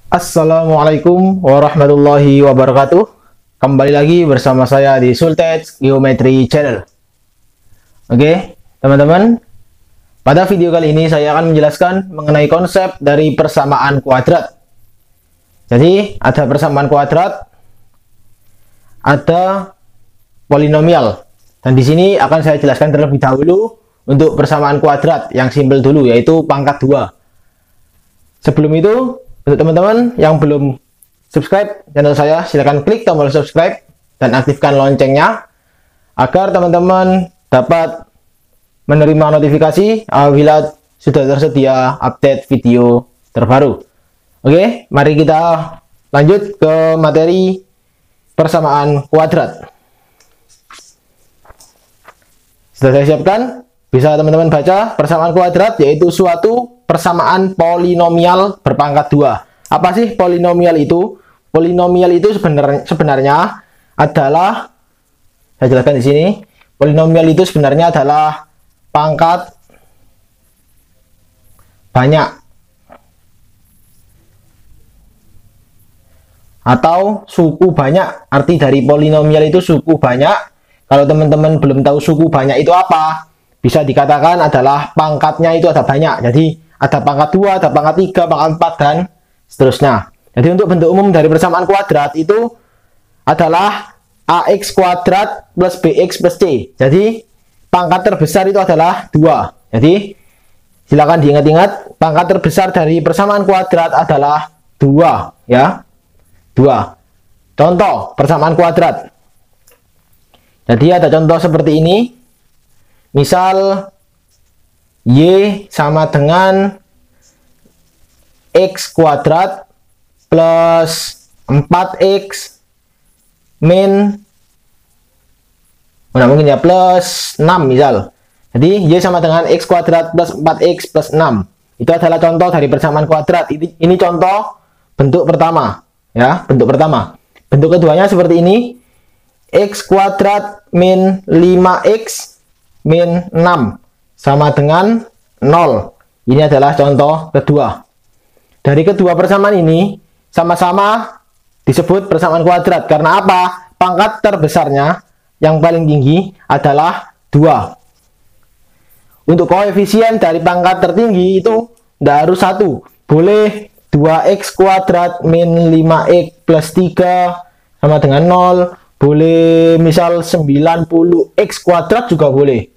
Assalamualaikum warahmatullahi wabarakatuh. Kembali lagi bersama saya di Sultech Geometry Channel. Oke, teman-teman. Pada video kali ini saya akan menjelaskan mengenai konsep dari persamaan kuadrat. Jadi, ada persamaan kuadrat, ada polinomial. Dan di sini akan saya jelaskan terlebih dahulu untuk persamaan kuadrat yang simpel dulu, yaitu pangkat 2. Sebelum itu, untuk teman-teman yang belum subscribe channel saya, silahkan klik tombol subscribe dan aktifkan loncengnya agar teman-teman dapat menerima notifikasi apabila sudah tersedia update video terbaru. Oke, mari kita lanjut ke materi persamaan kuadrat. Sudah saya siapkan, bisa teman-teman baca. Persamaan kuadrat yaitu suatu persamaan polinomial berpangkat 2. Apa sih polinomial itu? Polinomial itu sebenarnya adalah, saya jelaskan di sini. Polinomial itu sebenarnya adalah pangkat banyak atau suku banyak. Arti dari polinomial itu suku banyak. Kalau teman-teman belum tahu suku banyak itu apa, bisa dikatakan adalah pangkatnya itu ada banyak. Jadi ada pangkat 2, ada pangkat 3, pangkat 4, dan seterusnya. Jadi untuk bentuk umum dari persamaan kuadrat itu adalah ax kuadrat plus bx plus c. Jadi pangkat terbesar itu adalah 2. Jadi silakan diingat-ingat, pangkat terbesar dari persamaan kuadrat adalah 2, ya. 2. Contoh persamaan kuadrat. Jadi ada contoh seperti ini. Misal y sama dengan x kuadrat plus 4x min mungkin ya plus 6 misal. Jadi y sama dengan x kuadrat plus 4x plus 6. Itu adalah contoh dari persamaan kuadrat. Ini contoh bentuk pertama, ya, bentuk pertama. Bentuk keduanya seperti ini. X kuadrat min 5x min 6 sama dengan 0. Ini adalah contoh kedua. Dari kedua persamaan ini sama-sama disebut persamaan kuadrat. Karena apa? Pangkat terbesarnya yang paling tinggi adalah 2. Untuk koefisien dari pangkat tertinggi itu tidak harus 1. Boleh 2x kuadrat min 5x plus 3 sama dengan 0. Boleh misal 90x kuadrat juga boleh.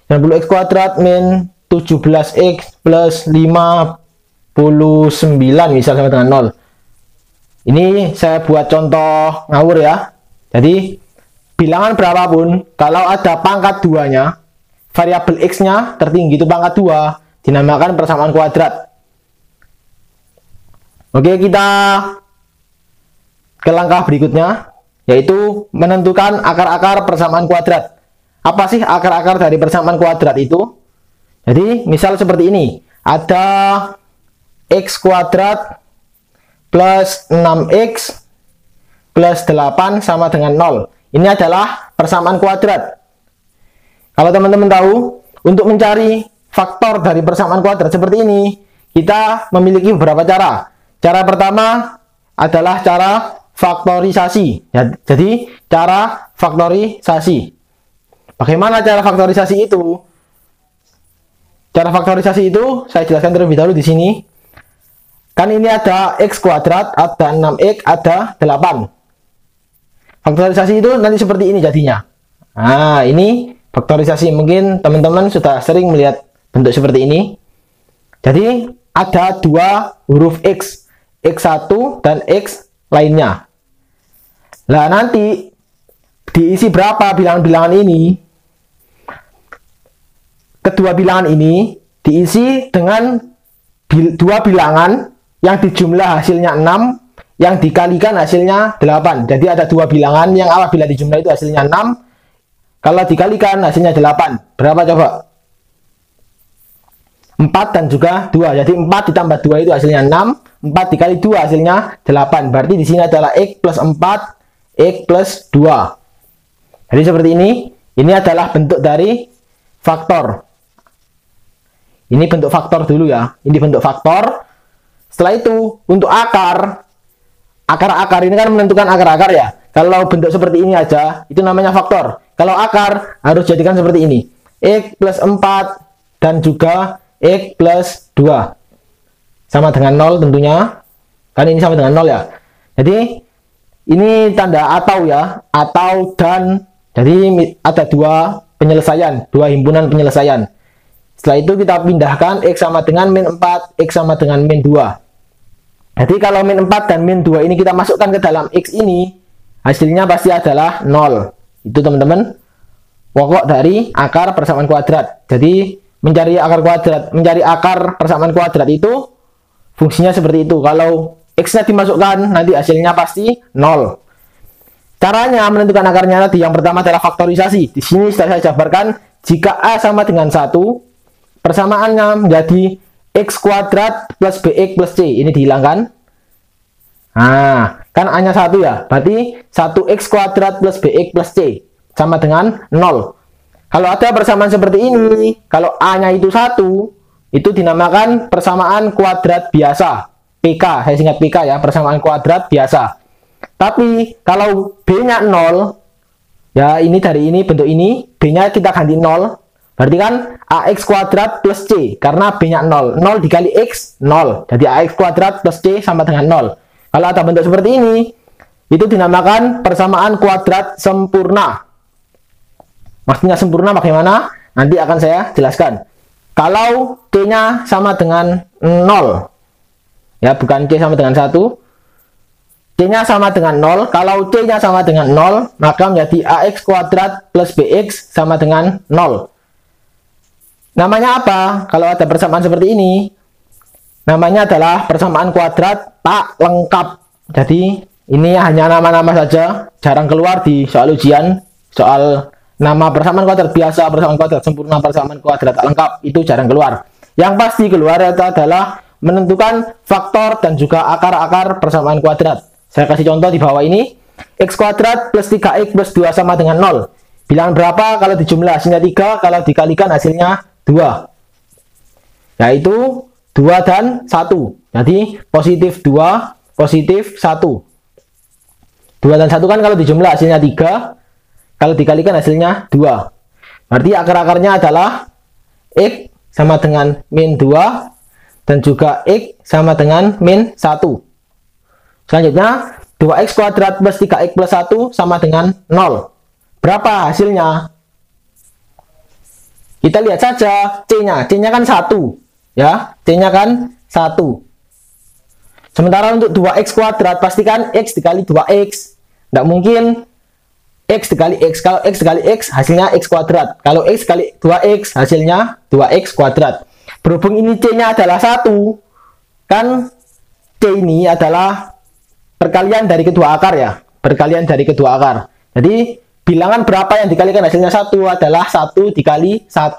90x kuadrat min 17x plus 59 misal sama dengan 0. Ini saya buat contoh ngawur ya. Jadi bilangan berapapun, kalau ada pangkat 2-nya, variabel x-nya tertinggi itu pangkat 2, dinamakan persamaan kuadrat. Oke, kita ke langkah berikutnya, yaitu menentukan akar-akar persamaan kuadrat. Apa sih akar-akar dari persamaan kuadrat itu? Jadi misal seperti ini. Ada x kuadrat plus 6x plus 8 sama dengan 0. Ini adalah persamaan kuadrat. Kalau teman-teman tahu, untuk mencari faktor dari persamaan kuadrat seperti ini, kita memiliki beberapa cara. Cara pertama adalah cara faktorisasi. Jadi cara faktorisasi. Bagaimana cara faktorisasi itu? Cara faktorisasi itu saya jelaskan terlebih dahulu di sini. Kan ini ada x kuadrat, ada 6x, ada 8. Faktorisasi itu nanti seperti ini jadinya. Nah, ini faktorisasi. Mungkin teman-teman sudah sering melihat bentuk seperti ini. Jadi ada dua huruf x, x1 dan x lainnya. Nah, nanti diisi berapa bilangan-bilangan ini? Kedua bilangan ini diisi dengan dua bilangan yang dijumlah hasilnya 6, yang dikalikan hasilnya 8. Jadi ada dua bilangan yang apabila dijumlah itu hasilnya 6, kalau dikalikan hasilnya 8. Berapa coba? 4 dan juga 2. Jadi 4 ditambah 2 itu hasilnya 6. 4 dikali 2 hasilnya 8. Berarti di sini adalah x plus 4, x plus 2. Jadi seperti ini. Ini adalah bentuk dari faktor. Ini bentuk faktor dulu ya. Ini bentuk faktor. Setelah itu untuk akar ini kan menentukan akar-akar ya. Kalau bentuk seperti ini aja itu namanya faktor. Kalau akar harus jadikan seperti ini, X plus 4 dan juga X plus 2 sama dengan 0 tentunya, kan ini sama dengan 0 ya. Jadi ini tanda atau ya, atau dan. Jadi ada dua penyelesaian, dua himpunan penyelesaian. Setelah itu kita pindahkan X sama dengan min 4, X sama dengan min 2. Jadi kalau min 4 dan min 2 ini kita masukkan ke dalam X ini, hasilnya pasti adalah 0. Itu teman-teman pokok dari akar persamaan kuadrat. Jadi mencari akar persamaan kuadrat itu fungsinya seperti itu. Kalau X-nya dimasukkan, nanti hasilnya pasti 0. Caranya menentukan akarnya tadi yang pertama adalah faktorisasi. Di sini sudah saya jabarkan, jika A sama dengan 1, persamaannya menjadi X kuadrat plus BX plus C. Ini dihilangkan. Nah, kan A-nya 1 ya. Berarti 1X kuadrat plus BX plus C sama dengan 0. Kalau ada persamaan seperti ini, kalau A-nya itu 1, itu dinamakan persamaan kuadrat biasa. PK, saya singkat PK ya, persamaan kuadrat biasa. Tapi kalau B-nya 0, ya ini dari ini, bentuk ini, B-nya kita ganti 0, berarti kan AX kuadrat plus C, karena B-nya 0. 0 dikali X, 0. Jadi AX kuadrat plus C sama dengan 0. Kalau ada bentuk seperti ini, itu dinamakan persamaan kuadrat sempurna. Maksudnya sempurna bagaimana? Nanti akan saya jelaskan. Kalau C-nya sama dengan 0, ya bukan C sama dengan 1, C-nya sama dengan 0. Kalau C-nya sama dengan 0, maka menjadi AX kuadrat plus BX sama dengan 0. Namanya apa? Kalau ada persamaan seperti ini, namanya adalah persamaan kuadrat tak lengkap. Jadi ini hanya nama-nama saja, jarang keluar di soal ujian. Soal nama persamaan kuadrat biasa, persamaan kuadrat sempurna, persamaan kuadrat tak lengkap, itu jarang keluar. Yang pasti keluar itu adalah menentukan faktor dan juga akar-akar persamaan kuadrat. Saya kasih contoh di bawah ini. X kuadrat plus 3X plus 2 sama dengan 0. Bilangan berapa kalau dijumlah? Hasilnya 3, kalau dikalikan hasilnya 2. Yaitu 2 dan 1. Jadi positif 2, positif 1. 2 dan 1 kan kalau dijumlah hasilnya 3, kalau dikalikan hasilnya 2. Berarti akar-akarnya adalah X sama dengan min 2 dan juga X sama dengan min 1. Selanjutnya, 2X kuadrat plus 3X plus 1 sama dengan 0. Berapa hasilnya? Kita lihat saja C-nya. C-nya kan 1. Ya, C-nya kan 1. Sementara untuk 2X kuadrat, pastikan X dikali 2X. Tidak mungkin X dikali X. Kalau X dikali X, hasilnya X kuadrat. Kalau X dikali 2X, hasilnya 2X kuadrat. Berhubung ini C-nya adalah 1, kan C ini adalah perkalian dari kedua akar ya, perkalian dari kedua akar. Jadi bilangan berapa yang dikalikan hasilnya 1 adalah 1 dikali 1.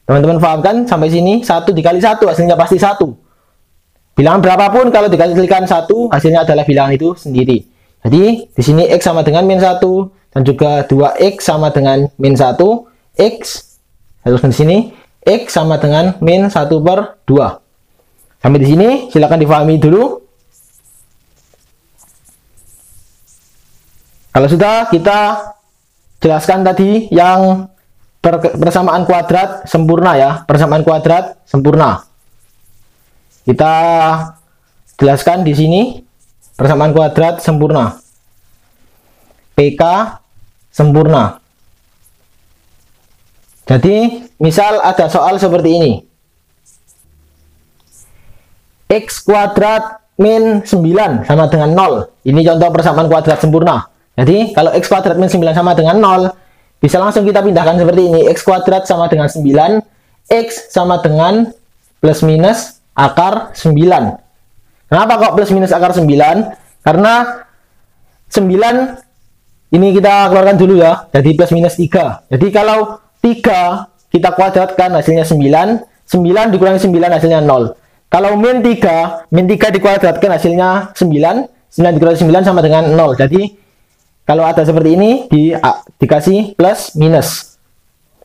Teman-teman paham kan sampai sini? 1 dikali 1 hasilnya pasti 1. Bilangan berapapun kalau dikalikan 1 hasilnya adalah bilangan itu sendiri. Jadi di sini X sama dengan min 1 dan juga 2X sama dengan min 1. X terus di sini X sama dengan min 1 per 2. Sampai di sini silakan difahami dulu. Kalau sudah, kita jelaskan tadi yang persamaan kuadrat sempurna ya, persamaan kuadrat sempurna. Kita jelaskan di sini persamaan kuadrat sempurna. PK sempurna. Jadi, misal ada soal seperti ini. X kuadrat min 9 sama dengan 0. Ini contoh persamaan kuadrat sempurna. Jadi, kalau X kuadrat min 9 sama dengan 0, bisa langsung kita pindahkan seperti ini. X kuadrat sama dengan 9, X sama dengan plus minus akar 9. Kenapa kok plus minus akar 9? Karena 9, ini kita keluarkan dulu ya, jadi plus minus 3. Jadi, kalau 3 kita kuadratkan hasilnya 9, 9 dikurangi 9 hasilnya 0. Kalau min 3 dikuadratkan hasilnya 9, 9 dikurangi 9 sama dengan 0. Jadi, kalau ada seperti ini, dikasih plus minus.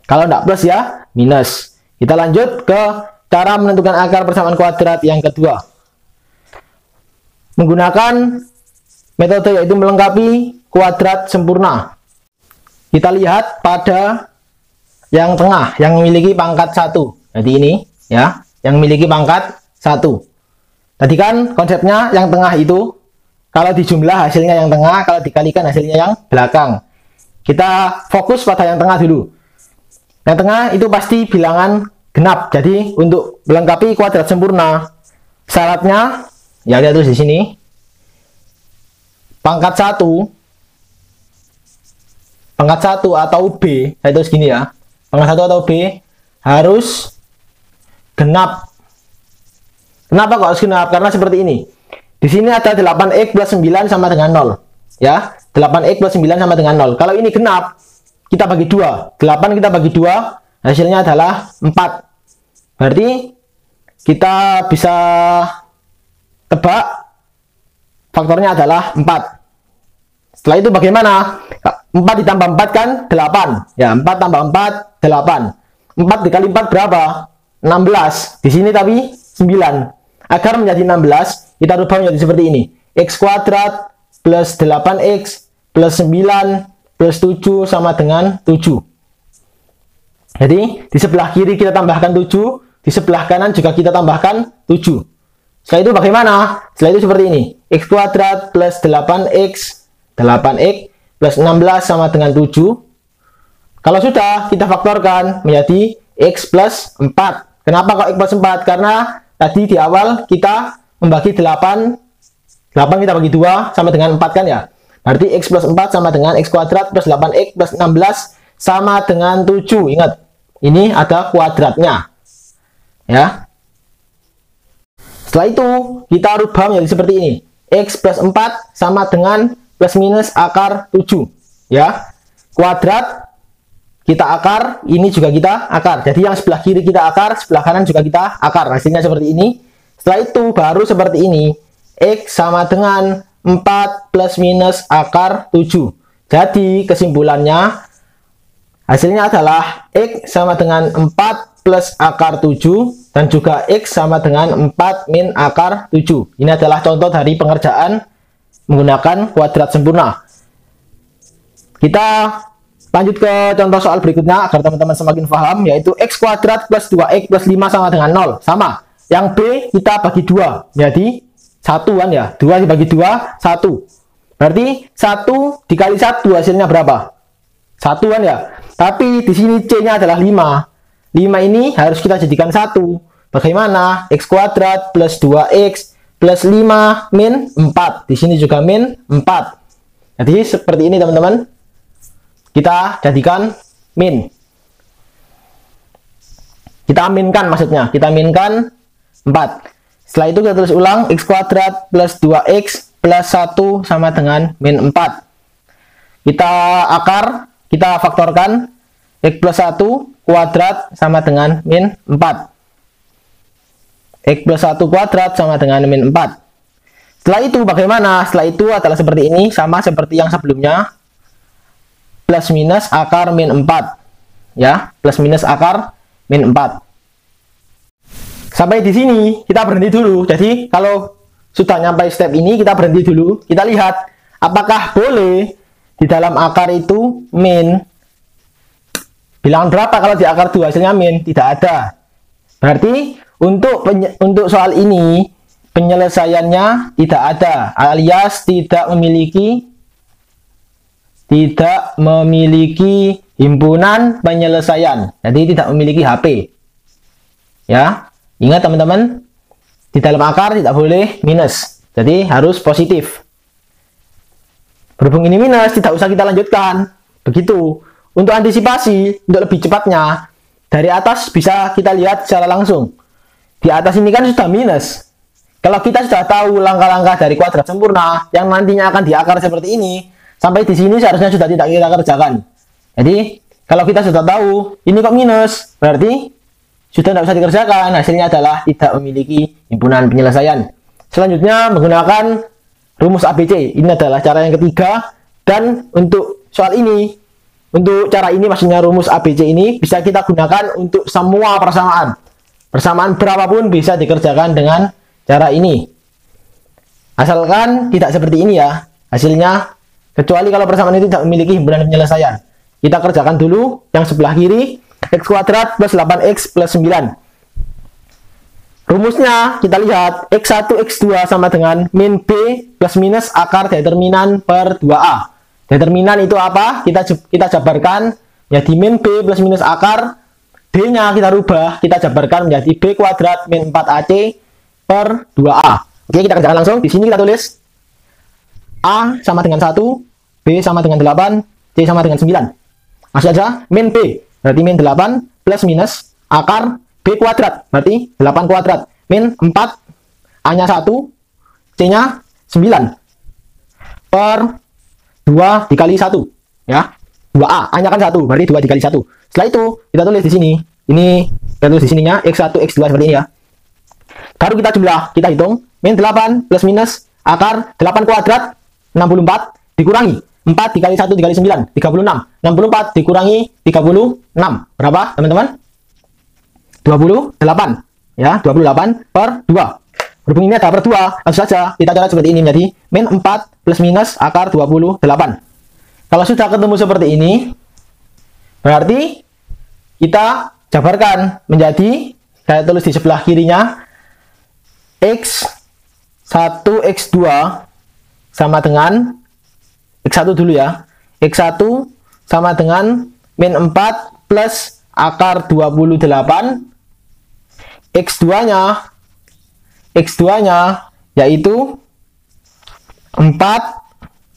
Kalau tidak plus ya, minus. Kita lanjut ke cara menentukan akar persamaan kuadrat yang kedua. Menggunakan metode yaitu melengkapi kuadrat sempurna. Kita lihat pada yang tengah yang memiliki pangkat 1. Jadi ini ya, yang memiliki pangkat 1. Tadi kan konsepnya yang tengah itu kalau dijumlah hasilnya yang tengah, kalau dikalikan hasilnya yang belakang. Kita fokus pada yang tengah dulu. Yang tengah itu pasti bilangan genap. Jadi untuk melengkapi kuadrat sempurna, syaratnya ya lihat terus di sini. Pangkat 1 atau B, saya tulis gini ya. Pangkat 1 atau B harus genap. Kenapa kok harus genap? Karena seperti ini. Di sini ada 8x plus 9 sama dengan 0. Ya, 8x plus 9 sama dengan 0. Kalau ini genap, kita bagi 2. 8 kita bagi 2, hasilnya adalah 4. Berarti kita bisa tebak faktornya adalah 4. Setelah itu bagaimana? 4 ditambah 4 kan 8. Ya, 4 tambah 4, 8. 4 dikali 4 berapa? 16. Di sini tapi 9. Agar menjadi 16, kita rubah menjadi seperti ini. X kuadrat plus 8x plus 9 plus 7 sama dengan 7. Jadi, di sebelah kiri kita tambahkan 7, di sebelah kanan juga kita tambahkan 7. Setelah itu bagaimana? Setelah itu seperti ini. X kuadrat plus 8x plus 16 sama dengan 7. Kalau sudah, kita faktorkan menjadi x plus 4. Kenapa kok x plus 4? Karena tadi di awal kita membagi 8 kita bagi 2 sama dengan 4 kan ya. Berarti x plus 4 sama dengan x kuadrat plus 8x plus 16 sama dengan 7. Ingat, ini ada kuadratnya. Ya. Setelah itu, kita rubah menjadi seperti ini. X plus 4 sama dengan plus minus akar 7. Ya. Kuadrat kita akar, ini juga kita akar. Jadi yang sebelah kiri kita akar, sebelah kanan juga kita akar. Hasilnya seperti ini. Setelah itu baru seperti ini. X sama dengan 4 plus minus akar 7. Jadi kesimpulannya hasilnya adalah X sama dengan 4 plus akar 7 dan juga X sama dengan 4 min akar 7. Ini adalah contoh dari pengerjaan menggunakan kuadrat sempurna. Kita lanjut ke contoh soal berikutnya agar teman-teman semakin paham, yaitu x kuadrat plus 2x plus 5 sama dengan 0. Sama. Yang B kita bagi 2. Jadi 1 kan ya. 2 dibagi 2, 1. Berarti 1 dikali 1 hasilnya berapa? 1 kan ya. Tapi di sini C-nya adalah 5. 5 ini harus kita jadikan 1. Bagaimana? X kuadrat plus 2x plus 5 min 4. Di sini juga min 4. Jadi seperti ini teman-teman. Kita jadikan min. Kita minkan maksudnya. Kita minkan 4. Setelah itu kita tulis ulang. X kuadrat plus 2x plus 1 sama dengan min 4. Kita akar. Kita faktorkan. X plus 1 kuadrat sama dengan min 4. X plus 1 kuadrat sama dengan min 4. Setelah itu bagaimana? Setelah itu adalah seperti ini. Sama seperti yang sebelumnya. Plus minus akar min 4. Ya, plus minus akar min 4. Sampai di sini kita berhenti dulu. Jadi kalau sudah nyampe step ini kita berhenti dulu. Kita lihat apakah boleh di dalam akar itu min. Bilangan berapa kalau di akar 2 hasilnya min? Tidak ada. Berarti untuk soal ini penyelesaiannya tidak ada, alias tidak memiliki himpunan penyelesaian. Jadi tidak memiliki HP. Ya, ingat teman-teman, di dalam akar tidak boleh minus. Jadi harus positif. Berhubung ini minus, tidak usah kita lanjutkan. Begitu. Untuk antisipasi, untuk lebih cepatnya, dari atas bisa kita lihat secara langsung. Di atas ini kan sudah minus. Kalau kita sudah tahu langkah-langkah dari kuadrat sempurna yang nantinya akan diakar seperti ini, sampai di sini seharusnya sudah tidak kita kerjakan. Jadi, kalau kita sudah tahu, ini kok minus, berarti sudah tidak bisa dikerjakan. Hasilnya adalah tidak memiliki himpunan penyelesaian. Selanjutnya, menggunakan rumus ABC. Ini adalah cara yang ketiga. Dan untuk soal ini, untuk cara ini maksudnya rumus ABC ini, bisa kita gunakan untuk semua persamaan. Persamaan berapapun bisa dikerjakan dengan cara ini. Asalkan tidak seperti ini ya hasilnya, kecuali kalau persamaan itu tidak memiliki himpunan penyelesaian. Kita kerjakan dulu yang sebelah kiri, x kuadrat plus 8x plus 9. Rumusnya kita lihat, x1 x2 sama dengan min b plus minus akar determinan per 2a. Determinan itu apa? Kita jabarkan menjadi min b plus minus akar, d-nya kita rubah, kita jabarkan menjadi b kuadrat min 4ac per 2a. Oke, kita kerjakan langsung. Di sini kita tulis a sama dengan 1, b sama dengan 8, c sama dengan 9. Masuk aja min b, berarti min 8 plus minus akar b kuadrat, berarti 8 kuadrat, min 4, a-nya 1, c-nya 9, per 2 dikali 1, ya. 2a, a-nya kan 1, berarti 2 dikali 1. Setelah itu, kita tulis di sini. Ini, kita tulis di sininya, x1, x2 seperti ini ya. Baru kita jumlah, kita hitung, min 8 plus minus akar 8 kuadrat, 64, dikurangi 4 dikali 1 dikali 9, 36. 64 dikurangi 36. Berapa, teman-teman? 28. Ya, 28 per 2. Berhubung ini ada per 2, langsung saja kita coret seperti ini menjadi min 4 plus minus akar 28. Kalau sudah ketemu seperti ini, berarti kita jabarkan menjadi, saya tulis di sebelah kirinya, x1 x2 sama dengan x1 dulu ya, x1 sama dengan min 4 plus akar 28, x2-nya yaitu 4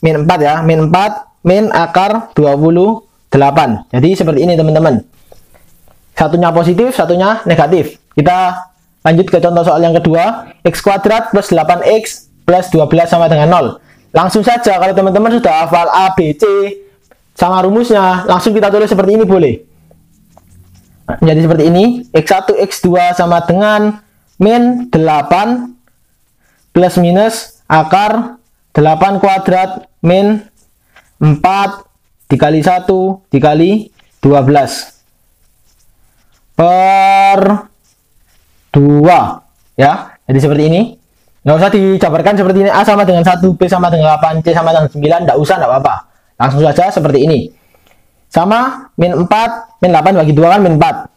min 4 ya, min 4 min akar 28. Jadi seperti ini teman-teman, satunya positif, satunya negatif. Kita lanjut ke contoh soal yang kedua, x kuadrat plus 8x plus 12 sama dengan 0. Langsung saja kalau teman-teman sudah hafal A, B, C sama rumusnya, langsung kita tulis seperti ini boleh. Jadi seperti ini, x1, x2 sama dengan min 8 plus minus akar 8 kuadrat min 4 dikali 1 dikali 12 per 2 ya. Jadi seperti ini, nggak usah dijabarkan seperti ini, A sama dengan 1, B sama dengan 8, C sama dengan 9, nggak usah, nggak apa-apa, langsung saja seperti ini. Sama min 4, min 8 bagi 2 kan min 4.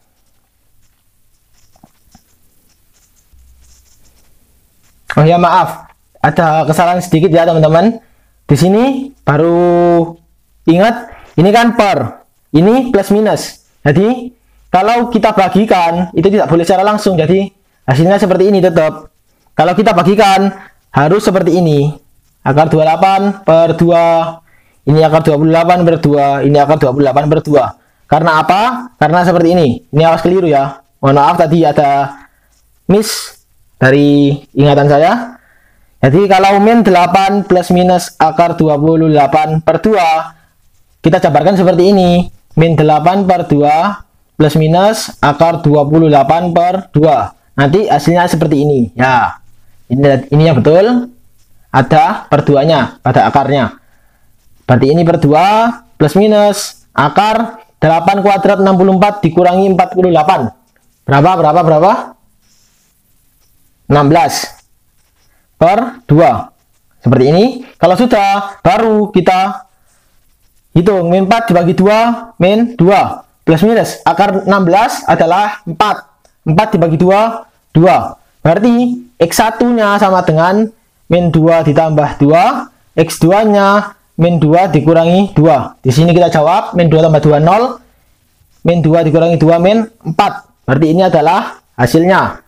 Oh ya, maaf, ada kesalahan sedikit ya teman-teman. Di sini baru ingat, ini kan per, ini plus minus. Jadi kalau kita bagikan itu tidak boleh secara langsung, jadi hasilnya seperti ini tetap. Kalau kita bagikan harus seperti ini, akar 28 per 2, ini akar 28 per 2, ini akar 28 per 2. Karena apa? Karena seperti ini awas keliru ya, mohon maaf tadi ada miss dari ingatan saya. Jadi kalau min 8 plus minus akar 28 per 2, kita jabarkan seperti ini, min 8 per 2 plus minus akar 28 per 2. Nanti hasilnya seperti ini ya. Ini yang betul, ada per 2-nya pada akarnya. Berarti ini per 2 plus minus akar 8 kuadrat 64 dikurangi 48. Berapa? 16 per 2. Seperti ini. Kalau sudah, baru kita hitung min 4 dibagi 2, min 2 plus minus akar 16 adalah 4. 4 dibagi 2, 2. Berarti x1-nya sama dengan min 2 ditambah 2, x2-nya min 2 dikurangi 2. Di sini kita jawab min 2 tambah 2 0, min 2 dikurangi 2 min 4. Berarti ini adalah hasilnya.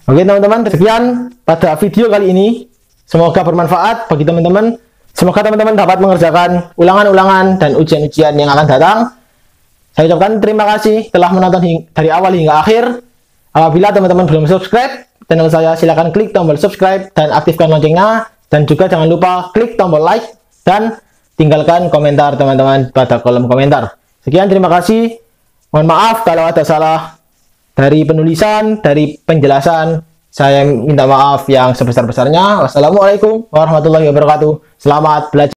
Oke teman-teman, sekian pada video kali ini. Semoga bermanfaat bagi teman-teman. Semoga teman-teman dapat mengerjakan ulangan-ulangan dan ujian-ujian yang akan datang. Saya ucapkan terima kasih telah menonton dari awal hingga akhir. Apabila teman-teman belum subscribe channel saya, silakan klik tombol subscribe dan aktifkan loncengnya. Dan juga jangan lupa klik tombol like dan tinggalkan komentar teman-teman pada kolom komentar. Sekian, terima kasih. Mohon maaf kalau ada salah dari penulisan, dari penjelasan. Saya minta maaf yang sebesar-besarnya. Wassalamualaikum warahmatullahi wabarakatuh. Selamat belajar.